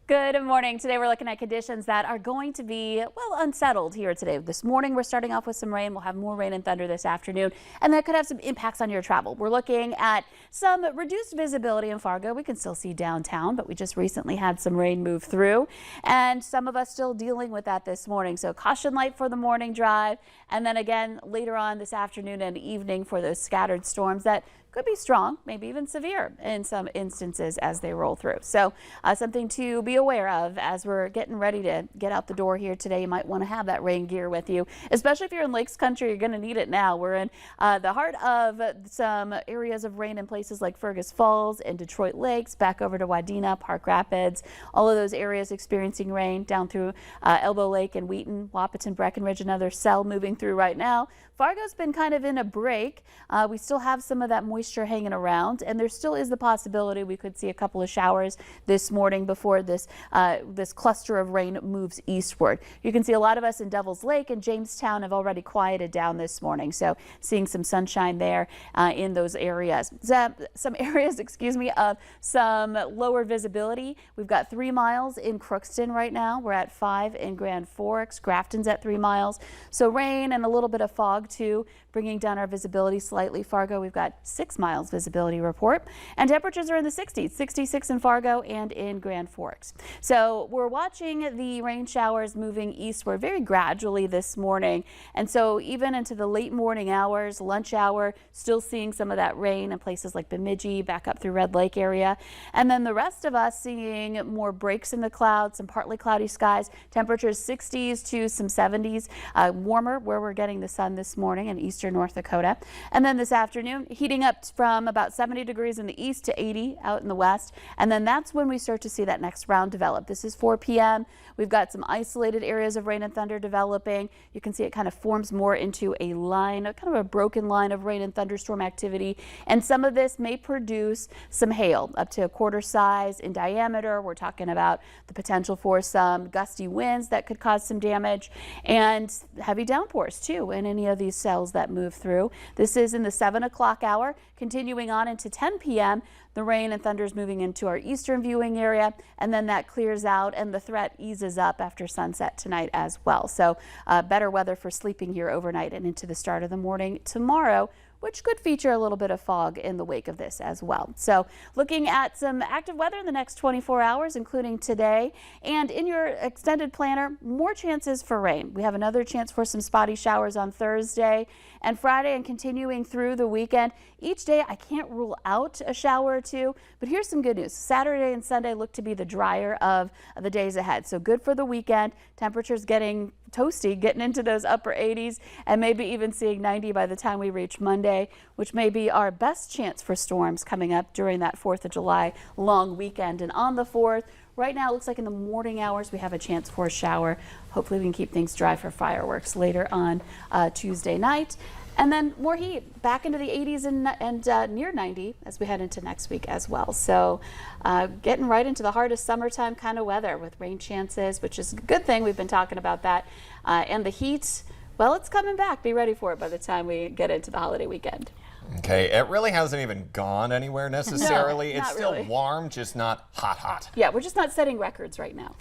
Good morning. Today we're looking at conditions that are going to be, well, unsettled here today. This morning we're starting off with some rain. We'll have more rain and thunder this afternoon, and that could have some impacts on your travel. We're looking at some reduced visibility in Fargo. We can still see downtown, but we just recently had some rain move through, and some of us still dealing with that this morning. So caution light for the morning drive, and then again later on this afternoon and evening for those scattered storms that could be strong, maybe even severe in some instances as they roll through. So something to be aware of as we're getting ready to get out the door here today. You might want to have that rain gear with you, especially if you're in Lakes Country. You're going to need it now. We're in the heart of some areas of rain in places like Fergus Falls and Detroit Lakes, back over to Wadena, Park Rapids. All of those areas experiencing rain down through Elbow Lake and Wheaton, Wahpeton, Breckenridge, another cell moving through right now. Fargo's been kind of in a break. We still have some of that moisture hanging around, and there still is the possibility we could see a couple of showers this morning before this cluster of rain moves eastward. You can see a lot of us in Devil's Lake and Jamestown have already quieted down this morning, so seeing some sunshine there in those areas. Some areas, of some lower visibility. We've got 3 miles in Crookston right now. We're at 5 in Grand Forks. Grafton's at 3 miles. So rain and a little bit of fog too, bringing down our visibility slightly. Fargo, we've got 6 miles visibility report, and temperatures are in the 60s, 66 in Fargo and in Grand Forks. So we're watching the rain showers moving eastward very gradually this morning, and so even into the late morning hours, lunch hour, still seeing some of that rain in places like Bemidji, back up through Red Lake area, and then the rest of us seeing more breaks in the clouds, some partly cloudy skies, temperatures 60s to some 70s, warmer where we're getting the sun this morning in eastern North Dakota. And then this afternoon, heating up from about 70 degrees in the east to 80 out in the west. And then that's when we start to see that next round develop. This is 4 p.m. We've got some isolated areas of rain and thunder developing. You can see it kind of forms more into a line, kind of a broken line of rain and thunderstorm activity. And some of this may produce some hail up to a quarter size in diameter. We're talking about the potential for some gusty winds that could cause some damage, and heavy downpours too in any of these cells that move through. This is in the 7 o'clock hour, continuing on into 10 p.m. The rain and thunder is moving into our eastern viewing area, and then that clears out and the threat eases up after sunset tonight as well. So better weather for sleeping here overnight and into the start of the morning tomorrow, which could feature a little bit of fog in the wake of this as well. So looking at some active weather in the next 24 hours, including today, and in your extended planner, more chances for rain. We have another chance for some spotty showers on Thursday and Friday, and continuing through the weekend. Each day I can't rule out a shower or two, but here's some good news. Saturday and Sunday look to be the drier of the days ahead. So good for the weekend. Temperatures getting toasty, getting into those upper 80s, and maybe even seeing 90 by the time we reach Monday, which may be our best chance for storms coming up during that 4th of July long weekend. And on the 4th, right now it looks like in the morning hours we have a chance for a shower. Hopefully we can keep things dry for fireworks later on Tuesday night. And then more heat back into the 80s and near 90 as we head into next week as well. So getting right into the heart of summertime kind of weather with rain chances, which is a good thing. We've been talking about that. And the heat, well, it's coming back. Be ready for it by the time we get into the holiday weekend. Okay, it really hasn't even gone anywhere necessarily. No, it's still really warm, just not hot. Yeah, we're just not setting records right now.